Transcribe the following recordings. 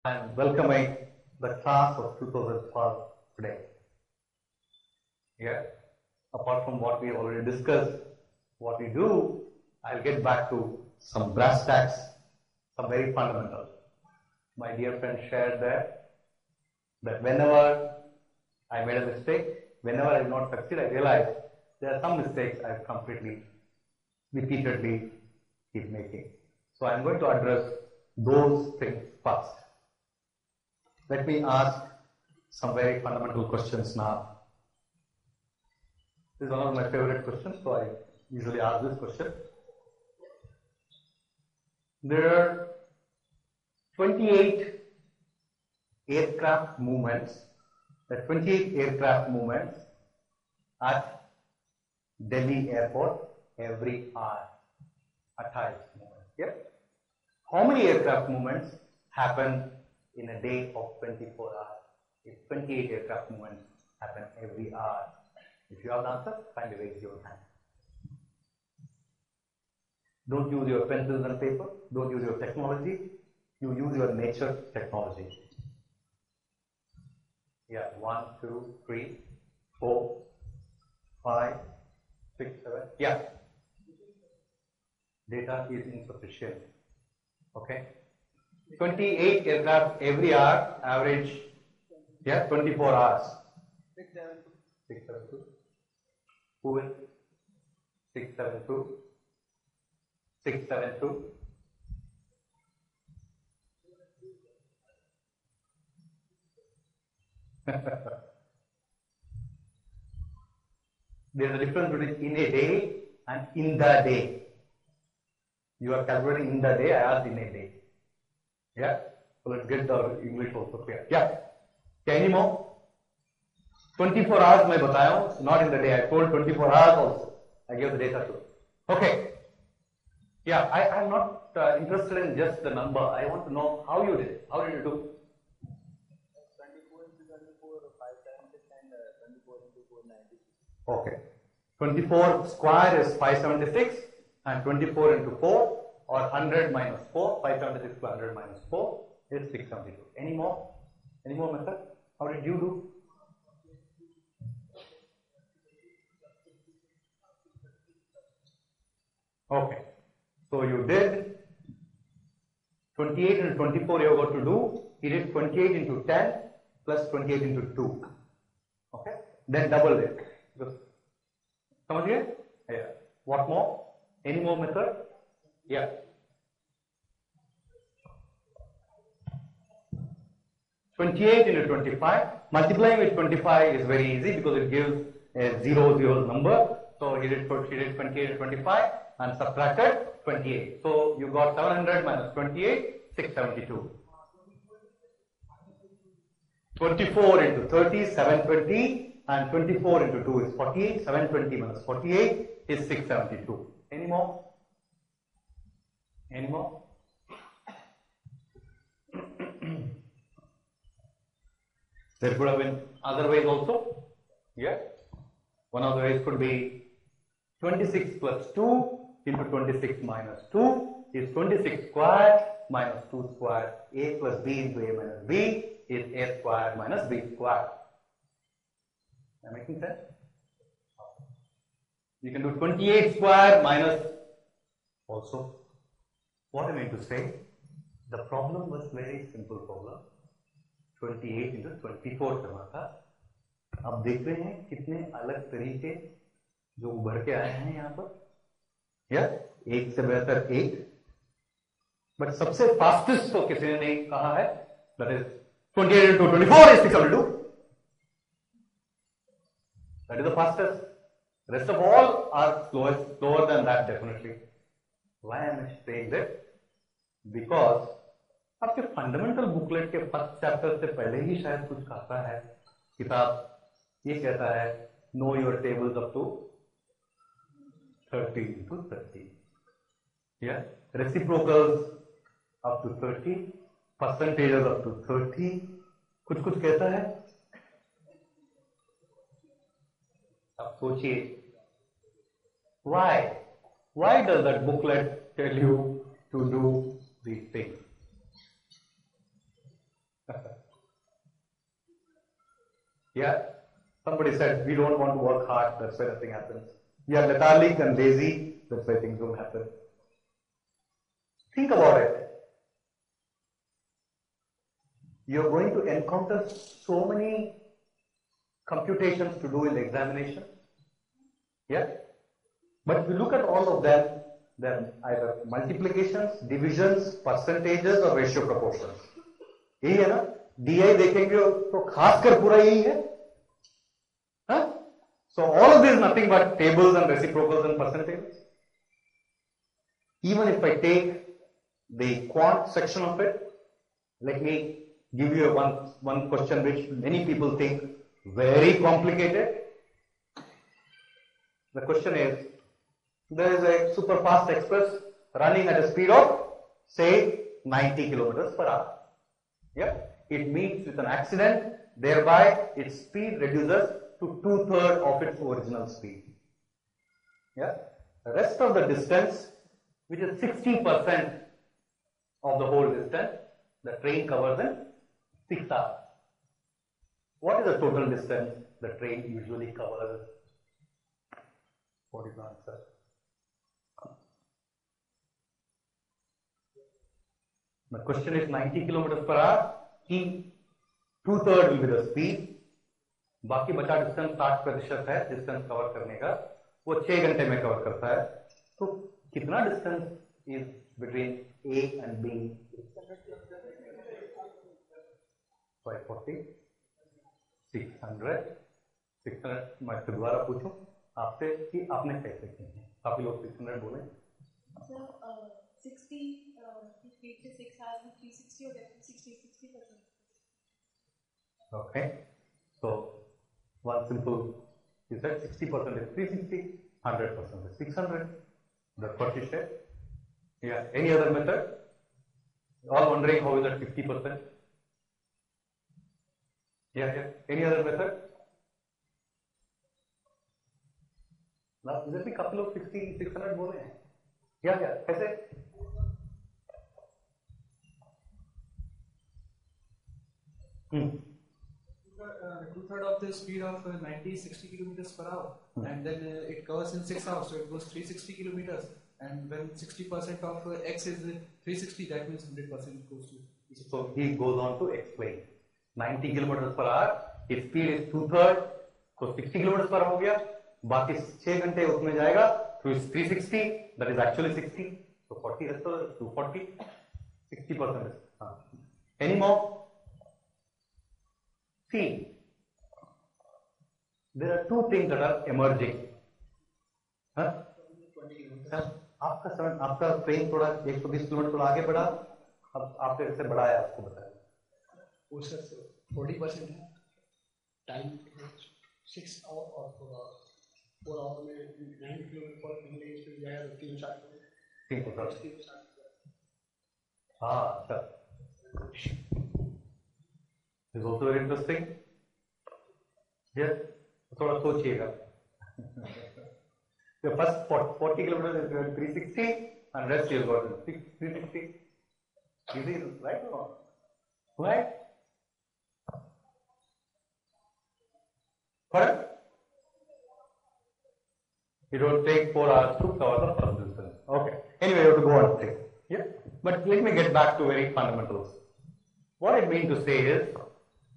And welcoming the class of 2012 today. Here, apart from what we have already discussed, what we do, I'll get back to some brass tacks, some very fundamental. My dear friend shared that whenever I made a mistake, whenever I did not succeed, I realized there are some mistakes I completely, repeatedly keep making. So I'm going to address those things first. Let me ask some very fundamental questions now. This is one of my favorite questions, so I usually ask this question. There are 28 aircraft movements, at Delhi airport every hour. 28 movements. Yeah? How many aircraft movements happen in a day of 24 hours? If 28 aircraft movements happen every hour. If you have the answer, kindly raise your hand. Don't use your pencils and paper. Don't use your technology. You use your nature technology. Yeah, 1, 2, 3, 4, 5, 6, 7. Yeah. Data is insufficient. Okay. 28 aircraft every hour, average, yeah, 24 hours. 672. Who will? 672. 672. There is a difference between in a day and in the day. You are calculating in the day, I asked in a day. Yeah? So let's get the English also clear. Yeah? Any more? 24 hours मैं बताया हूँ, not in the day. I told 24 hours also. I gave the data too. Okay. Yeah, I am not interested in just the number. I want to know how you did it. How did you do? 24 into 24, 576 and 24 into 496. Okay. 24 square is 576 and 24 into 4 or 100 minus 4, 576 plus 100 minus 4 is 672. Any more? Any more method? How did you do? Okay. So you did 28 into 24 you have got to do. He did 28 into 10 plus 28 into 2. Okay. Then double it. Come again? Yeah. What more? Any more method? Yeah. (28) into 25. Multiplying with 25 is very easy because it gives a 0 number. So he did 28 into 25 and subtracted 28. So you got 700 minus 28, 672. 24 into 30, 720, and 24 into 2 is 48. 720 minus 48 is 672. Any more? Any more? There could have been other ways also. Yeah. One of the ways could be 26 plus 2 into 26 minus 2 is 26 squared minus 2 squared. A plus B into A minus B is A squared minus B squared. Am I making sense? You can do 28 squared minus also. What I mean to say, the problem was very simple problem. 28 into 24 करना था. अब देख रहे हैं कितने अलग तरीके जो उभर के आए हैं यहाँ पर. या एक से बेहतर एक. बट सबसे फास्टेस्ट तो किसी ने नहीं कहा है. That is 28 into 24 is 672. That is the fastest. Rest of all are slower than that definitely. Why am I saying that? Because आपके फंडामेंटल बुकलेट के फर्स्ट चैप्टर से पहले ही शायद कुछ कहता है. किताब ये कहता है know your tables up to 30 into 30. Yeah, reciprocals up to 30, percentages up to 30. कुछ कहता है. अब सोचिए, why does that booklet tell you to do these things? Yeah. Somebody said we don't want to work hard, that's why nothing happens. We are lethargic and lazy, that's why things don't happen. Think about it. You're going to encounter so many computations to do in the examination. Yeah? But if you look at all of them, they're either multiplications, divisions, percentages or ratio proportions. यही है ना? DI देखेंगे तो खासकर पूरा यही है. Huh? So all of this is nothing but tables and reciprocals and percentages. Even if I take the quant section of it, let me give you one question which many people think very complicated. The question is, there is a super fast express running at a speed of say 90 kilometers per hour. Yeah, it meets with an accident, thereby its speed reduces to 2/3 of its original speed. Yeah, the rest of the distance, which is 60% of the whole distance, the train covers in 6 hours. What is the total distance the train usually covers? What is the answer? The question is 90 kilometers per hour. की 2/3 will be the speed. बाकी बचा distance 60% है distance cover करने का, वो 6 घंटे में cover करता है. तो कितना distance is between A and B? 540, 600. मैं दोबारा पूछूं आपसे कि आपने कैसे किए हैं? काफी लोग 600 बोले. 60 6 hours में 360 हो गया. 60%. Okay, so one simple is that 60% is 360, 100% is 600. That's what she said. Yeah. Any other method? All wondering how is that 50%? Yeah. Any other method? Now, there be couple of 60, 600 बोले हैं. Yeah. कैसे? Two-thirds of the speed of 60 kilometers per hour, and then it covers in 6 hours, so it goes 360 kilometers. And when 60% of x is 360, that means 100% goes to. So he goes on to explain. 90 kilometers per hour, its speed is 2/3, so 60 kilometers per hour हो गया. बाकी 6 घंटे उसमें जाएगा, so it's 360. That is actually 60. So 40 rest of 240, 60%. Any more? See, there are two things that are emerging. आपका train थोड़ा 120 kilometre थोड़ा आगे बढ़ा, अब आपके से बढ़ा है, आपको बताया. वो सर 40% है. टाइम 6 आवर और 4 आवर में 9 किलोमीटर पर घंटे जाएगा तो 3-4. हाँ sir. Is also very interesting. Yes, थोड़ा सोचिएगा. The first 40 kilometers is going 360 and rest you got 360. Is it right or wrong? Right? Correct? It will take 4 hours to cover the first distance. Okay. Anyway, you have to go on thing. Yeah. But let me get back to very fundamentals. What I mean to say is,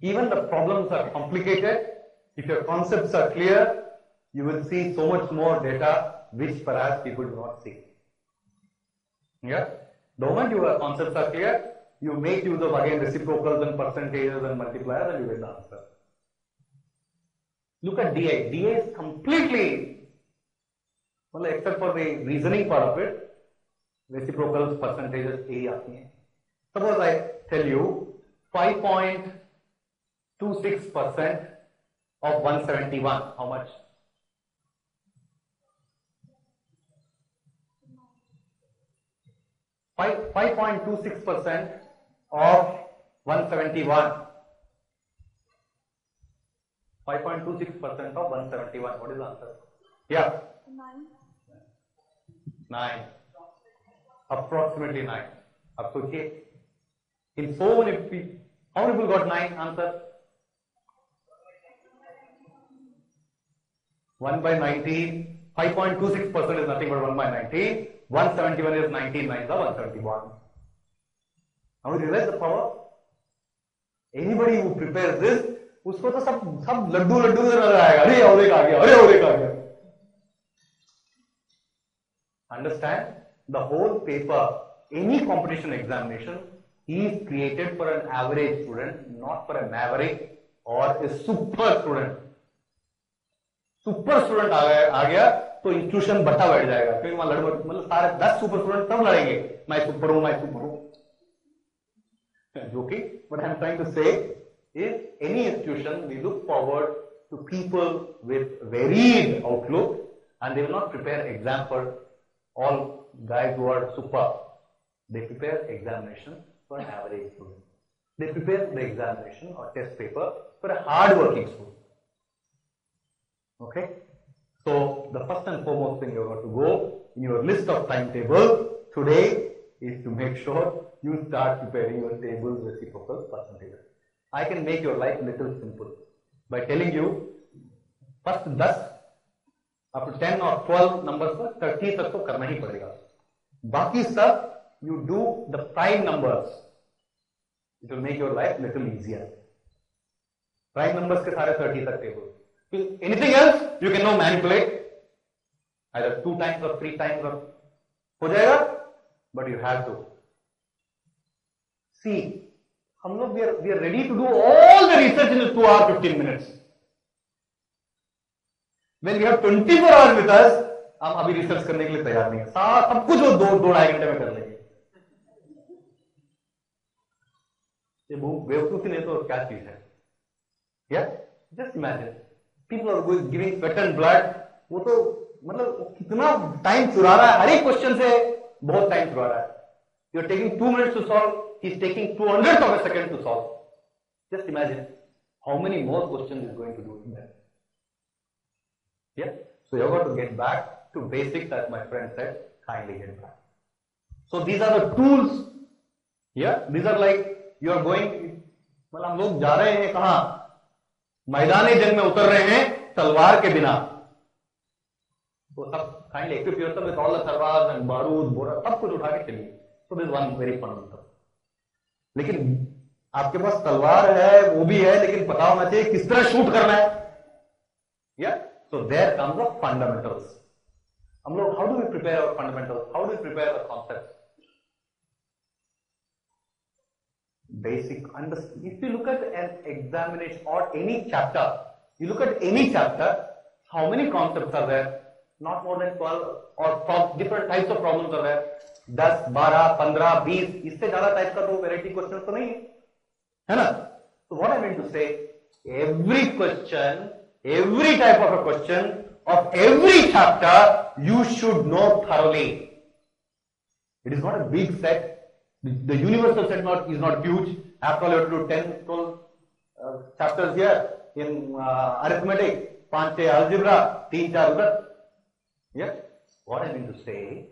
even the problems are complicated. If your concepts are clear, you will see so much more data which perhaps people do not see. Yeah? The moment your concepts are clear, you make use of again reciprocals and percentages and multipliers and you get the answer. Look at DI. DI is completely, well, except for the reasoning part of it, reciprocals, percentages, A aati hain. Suppose I tell you 5.26% of 171, how much? Five 5.26% of 171. 5.26% of 171. What is the answer? Yeah. 9. Approximately 9. अब सोचिए. In so many people, how many people got 9 answer? 1 by 19, 5.26% is nothing but 1 by 19. 171 is 19 9s are 171. Now you realize the power? Anybody who prepares this, उसको तो सब लड्डू लड्डू नजर आएगा, अरे और एक आ गया, अरे और एक आ गया. Understand? The whole paper, any competition examination is created for an average student, not for a maverick or a super student. Super student आ गया तो इंस्टीट्यूशन बटा बैठ जाएगा, क्योंकि वहां लड़ मतलब सारे 10 सुपर स्टूडेंट तब लड़ेंगे, मैं सुपर हूं, मैं सुपर हूं. जो कि what I am trying to say is any institution we look forward to people with varied outlook, and they will not prepare exam for all guys who are super. They prepare examination for an average student. They prepare the examination or test paper for a hard working student. Okay, so the first and foremost thing you have to go in your list of timetable today is to make sure you start preparing your tables, reciprocals, percentages. I can make your life little simple by telling you first 10 up to 10 or 12 numbers पर 30 तक तो करना ही पड़ेगा. बाकी सब you do the prime numbers. It will make your life little easier. Prime numbers के सारे 30 तक tables. Anything else you can now manipulate either 2 times or 3 times or हो जाएगा, but you have to see. हम लोग we are ready to do all the research in 2 hours 15 minutes. When we have 24 hours with us, हम अभी research करने के लिए तैयार नहीं है. सब कुछ वो 2-2.5 घंटे में कर लेंगे. ये बेवकूफी नहीं तो क्या चीज है? Yeah, just imagine. People are giving sweat and blood. वो तो मतलब कितना टाइम चुरा रहा है, हर एक क्वेश्चन से बहुत टाइम चुरा रहा है. You are taking 2 minutes to solve, he is taking 200th of a second to solve. Just imagine how many more questions he is going to do in that. Yeah, so you have got to get back to basics, as my friend said, kindly get back. So these are the tools. Yeah, these are like you are going, मतलब हम लोग जा रहे हैं कहां? मैदानी जंग में उतर रहे हैं तलवार के बिना. तो सब kindly equip yourself with all the तलवार एंड बारूद बोरा सब कुछ उठा के चलिए. तो दिस वन वेरी फंडामेंटल. लेकिन आपके पास तलवार है, वो भी है, लेकिन पता होना चाहिए किस तरह शूट करना है. या so there comes the fundamentals. हम लोग how do we prepare our fundamentals, how do we prepare the concepts? Basic understanding. If you look at an examination or any chapter, you look at any chapter, how many concepts are there? Not more than 12 or different types of problems are there. 10, 12, 15, 20 इससे ज्यादा type का तो variety question तो नहीं है ना? So what I mean to say, every question, every type of a question of every chapter you should know thoroughly. It is not a big set. The universal set is not huge. After all, you have to do 10, 12 chapters here in arithmetic, 5-6 algebra, 3-4 udhar. Yeah. What I mean to say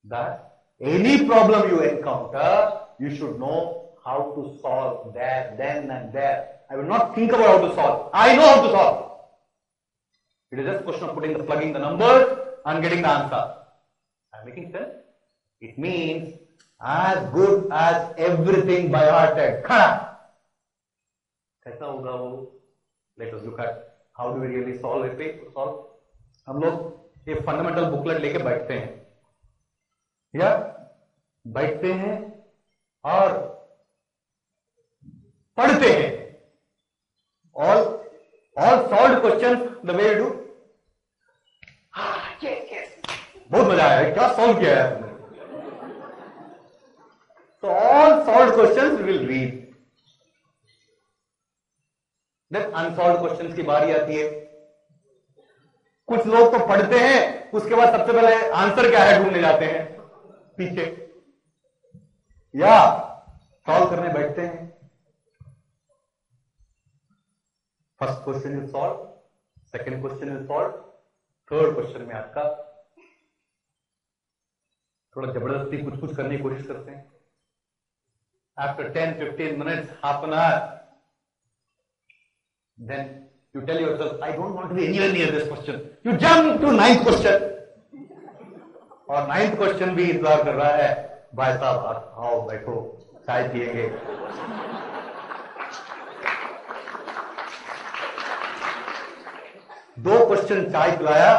that any problem you encounter, you should know how to solve there, then and there. I will not think about how to solve. I know how to solve. It is just a question of plugging the numbers and getting the answer. I'm making sense? It means as good as everything by hearted. खड़ा कैसा होगा वो? Let us look at how do we really solve it. हम लोग ये fundamental booklet लेके बैठते हैं या बैठते हैं और पढ़ते हैं. all solved questions the way you do. yes. बहुत मजा आया. क्या सॉल्व किया है? So all solved questions we will read. Then unsolved questions की बारी आती है. कुछ लोग तो पढ़ते हैं, उसके बाद सबसे पहले आंसर क्या है ढूंढने जाते हैं पीछे, या सॉल्व करने बैठते हैं. First question is solve, second question is solve, third question में आपका थोड़ा जबरदस्ती कुछ करने की कोशिश करते हैं. After 10-15 minutes, half an hour, then You tell yourself, I don't want to be anywhere near this question. You jump to 9th question. और 9th क्वेश्चन भी इंतजार कर रहा है, भाई साहब आओ बैठो चाय पिएंगे। दो क्वेश्चन चाय पिलाया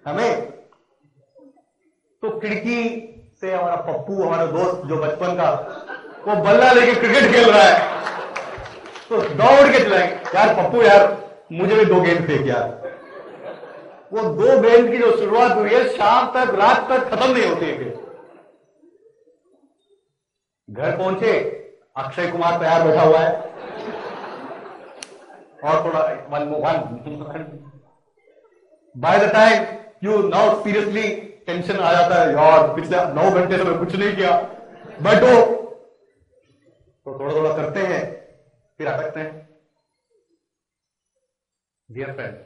हमें, तो खिड़की से हमारा पप्पू, हमारा दोस्त जो बचपन का, वो बल्ला लेके क्रिकेट खेल रहा है, तो दौड़ के चलाएंगे, यार पप्पू यार मुझे भी 2 गेंद फेंक यार। वो 2 गेंद की जो शुरुआत हुई है, शाम तक रात तक खत्म नहीं होती है। घर पहुंचे, अक्षय कुमार तैयार बैठा हुआ है, और थोड़ा one by the time you now seriously tension आ जाता है, यार पिछले 9 घंटे से मैं कुछ नहीं किया, बैठो तो थोड़ा थोड़ा करते हैं, फिर अटकते हैं। Dear friend,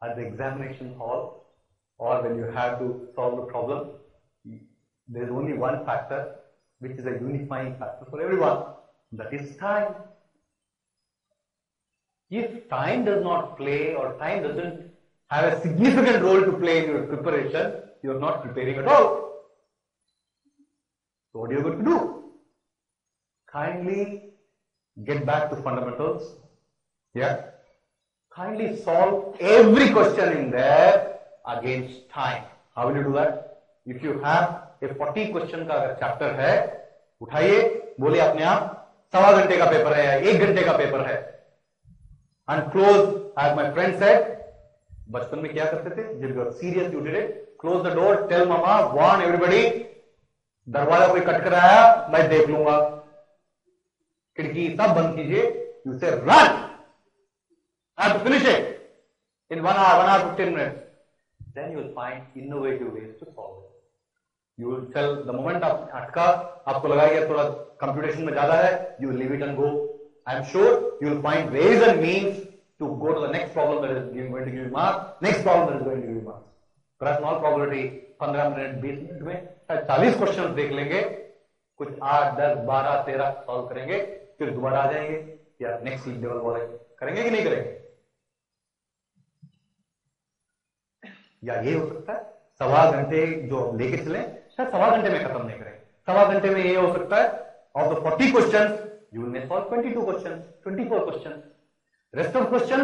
at the examination hall or when you have to solve the problem, there is only one factor which is a unifying factor for everyone, that is time. If time does not play or time doesn't have a significant role to play in your preparation, you are not preparing at all. So what are you going to do? Kindly get back to fundamentals. Yeah. Kindly solve every question in there against time. How will you do that? If you have a 40 question का अगर chapter है, उठाइए, बोलिए अपने आप 1.25 घंटे का paper है या 1 घंटे का पेपर है, and close, as my friend said, बचपन में क्या करते थे, जब you are serious you did it, close the door, tell mama, warn everybody, दरवाजा कोई कट कर आया मैं देख लूंगा, खिड़की सब बंद कीजिए, you say run. I have to finish it in 1 hour, 1 hour 15 minutes. Then you will find innovative ways to solve it. You will tell the moment आप अटका, आपको लगा कि थोड़ा computation में ज्यादा है, you will leave it and go. I am sure you will find ways and means to go to the next problem that is going to give you marks, next problem that is going to give you marks. पर small probability 15 minute 20 minute में 40 question देख लेंगे, कुछ 8, 10, 12, 13 solve करेंगे, फिर दोबारा आ जाएंगे, या नेक्स्ट लेवल वाले करेंगे कि नहीं करेंगे? या ये हो सकता है 1.25 घंटे जो लेके चले, शायद 1.25 घंटे में खत्म नहीं करें। 1.25 घंटे में ये हो सकता है, of the 40 question you will solve 22 question, 24 question, rest of question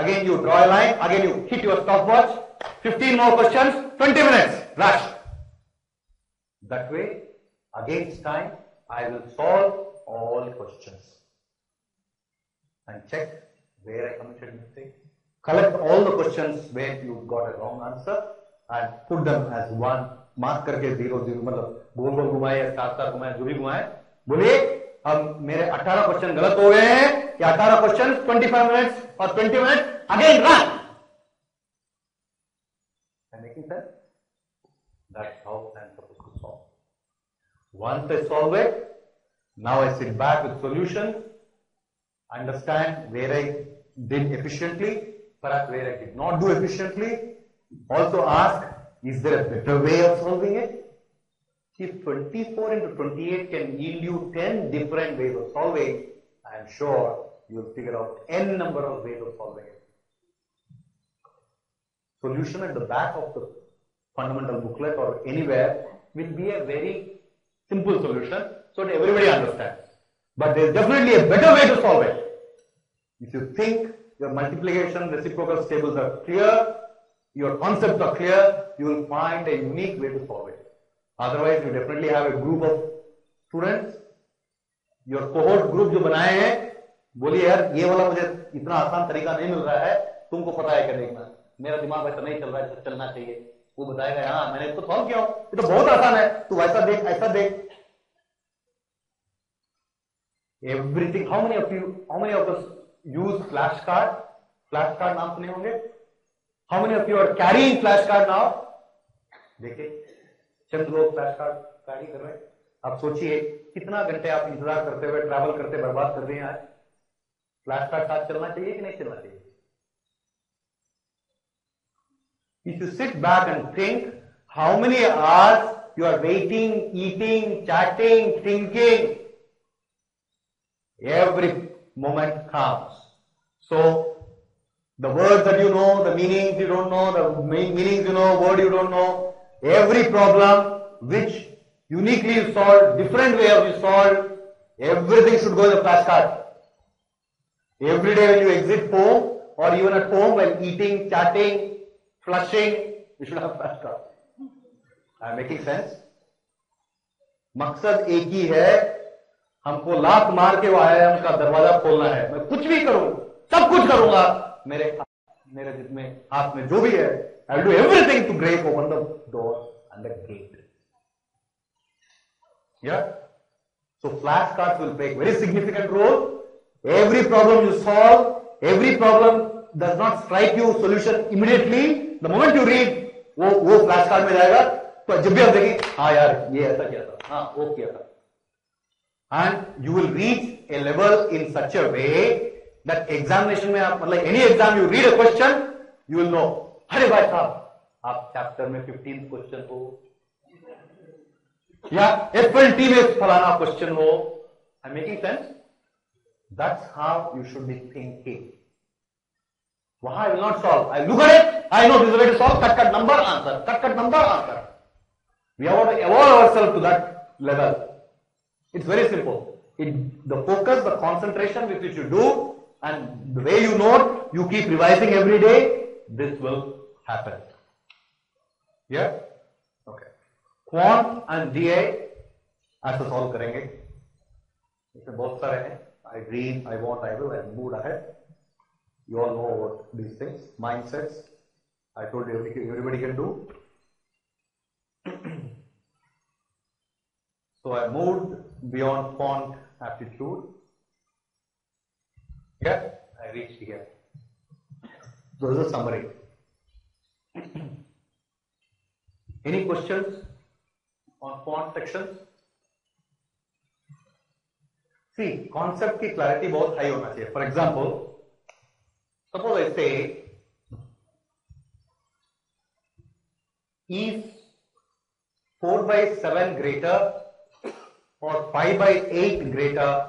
again you draw a line, again you hit your stop watch, 15 more questions, 20 minutes, rush. That way, against time, I will solve all questions and check where I committed mistake. Collect all the questions where you got a wrong answer and put them as one. Mark करके 0 0, मतलब गोल गोल घुमाए या star घुमाए, जो भी घुमाए, बोलिए अब मेरे 18 क्वेश्चन गलत हो गए हैं, या 18 क्वेश्चन 25 मिनट्स और 20 minute again run. Making sense? That's how I'm supposed to solve. Once I solve it, now I sit back with solution, understand where I did efficiently, perhaps where I did not do efficiently. Also ask, is there a better way of solving it? If 24 into 28 can yield you 10 different ways of solving, I am sure you will figure out n number of ways of solving it. Solution at the back of the fundamental booklet or anywhere will be a very simple solution so that everybody understands. But there is definitely a better way to solve it. If you think your multiplication reciprocal tables are clear, your concepts are clear, you will find a unique way to solve it. Otherwise, you definitely have a group of students, your cohort group जो बनाए हैं, बोलिए यार ये वाला मुझे इतना आसान तरीका नहीं मिल रहा है, तुमको पता है क्या देखना, मेरा दिमाग वैसा नहीं चल रहा है जैसे चलना चाहिए। वो बताएगा हाँ मैंने इसको सॉल्व किया, ये तो बहुत आसान है, तू वैसा देख ऐसा देख। Everything, how many of us use flash card? Flash card नाम सुने होंगे? How many of you are carrying flash card now? देखिए चंद लोग फ्लैश कार्ड कैरी कर रहे हैं। आप सोचिए कितना घंटे आप इंतजार करते हुए ट्रैवल करते बर्बाद कर रहे हैं आज। फ्लैश कार्ड साथ चलना चाहिए कि नहीं चलना चाहिए? If you sit back and think how many hours you are waiting, eating, chatting, thinking, every moment counts. So The words that you know, the meanings you don't know, the meanings you know, word you don't know. Every problem which uniquely you solve, different way of you solve, everything should go in the flashcard. Every day when you exit home or even at home while eating, chatting, flushing, you should have flashcard. I'm making sense? मकसद एक ही है, हमको लात मार के वो आयाम का दरवाजा खोलना है. मैं कुछ भी करूं, सब कुछ करूंगा, मेरे जितने हाथ में जो भी है, I will do everything to break open the door and the gate. Yeah? So flashcards will play a very significant role. Every problem you solve, every problem does not strike you solution immediately. The moment you read, वो flashcard में जाएगा, तो जब भी आप देखें, हाँ यार, ये ऐसा किया था, हाँ, वो किया था. And you will reach a level in such a way that examination में आप, मतलब any exam you read a question, you will know. अरे भाई साहब, आप चैप्टर में 15th क्वेश्चन हो, या FLT में फलाना क्वेश्चन हो. I'm making sense? That's how you should be thinking. Why I will not solve? I look at it, I know this is the way to solve, cut number, answer, cut number, answer. We have to evolve ourselves to that level. It's very simple. The focus, the concentration with which you do, and the way you note, you keep revising every day, this will happen. Yeah? Okay. Quant and DA ऐसा solve करेंगे. इसमें बहुत सारे हैं. I dream, I want, I will, and mood ahead. You all know about these things. Mindsets. I told you everybody can do. So I moved beyond quant aptitude. Yeah, I reached here. So this is a summary. Any questions on quant sections? See, concept की clarity बहुत high होना चाहिए. For example, suppose I say, is 4 by 7 greater or 5 by 8 greater?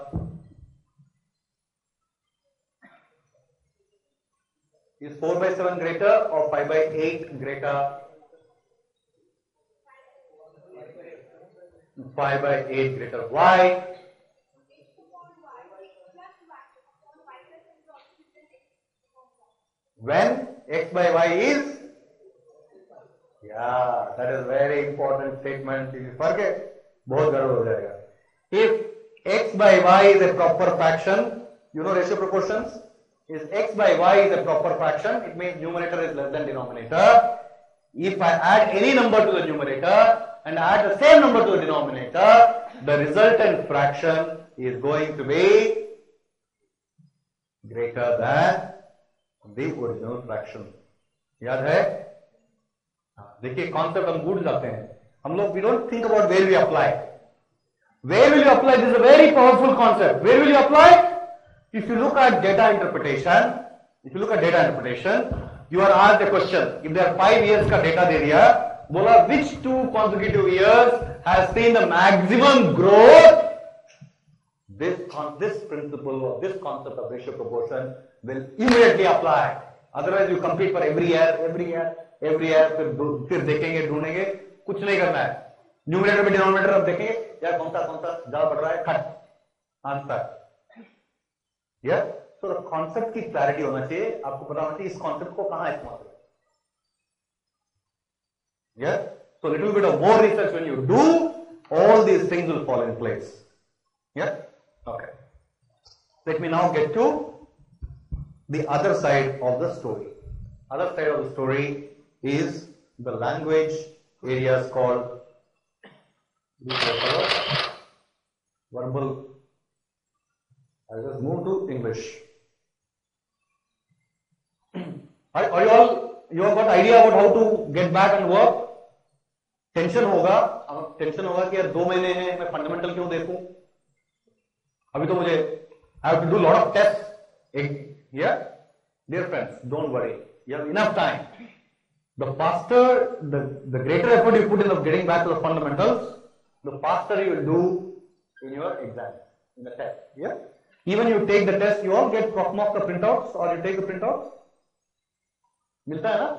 Is 4 by 7 greater or 5 by 8 greater? 5 by 8 greater. Why? When x by y is? Yeah, that is very important statement. If you forget, बहुत गड़बड़ हो जाएगा. If x by y is a proper fraction, you know ratio proportions. Is x by y is a proper fraction, it means numerator is less than denominator. If I add any number to the numerator and add the same number to the denominator, the resultant fraction is going to be greater than the original fraction. याद है? देखिए concept हम भूल जाते हैं. हम लोग we don't think about where we apply. Where will you apply? This is a very powerful concept. Where will you apply? If you look at data interpretation, you are asked a question. If there are 5 years का data दे दिया, बोला which 2 consecutive years has seen the maximum growth? This principle or this concept of ratio proportion will immediately apply. Otherwise you compete for every year. फिर देखेंगे, ढूंढेंगे, कुछ नहीं करना है. न्यूमरेटर में डिनोमिनेटर अब देखेंगे, यार कौन सा ज्यादा बढ़ रहा है, खट answer. Yeah? So the concept की क्लैरिटी होना चाहिए. आपको पता होना चाहिए इस कॉन्सेप्ट को कहां इस्तेमाल करें. Yeah? So little bit of more research when you do, all these things will fall in place. Yeah? Okay. Let me now get to the other side of the story. Other side of the story is the language areas called verbal. I'll just move to English. Are you all got idea about how to get back and work? Tension होगा कि यार 2 महीने हैं, मैं fundamental क्यों देखूं? अभी तो मुझे I have to do lot of tests. Yeah? Dear friends, don't worry. You have enough time. The faster, the greater effort you put in of getting back to the fundamentals, the faster you will do in your exam, in the test. Yeah? Even you take the test, you all get prof mock the printouts or you take the printouts? मिलता है ना?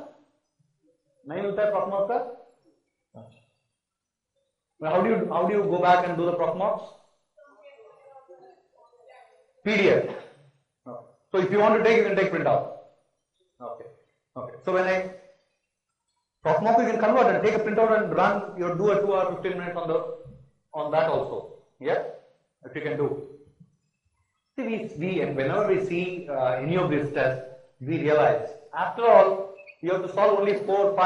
नहीं मिलता है प्रॉक्मॉक्स का? How do you go back and do the proc-mox? PDF. Okay. So if you want to take, you can take printout. Okay. Okay. So when I proc-mox, you can convert and take a printout and run your do a 2 hour 15 minutes on that also. Yeah, if you can do. See, we and whenever we see any of these tests, we realize after all you have to solve only 4, 5.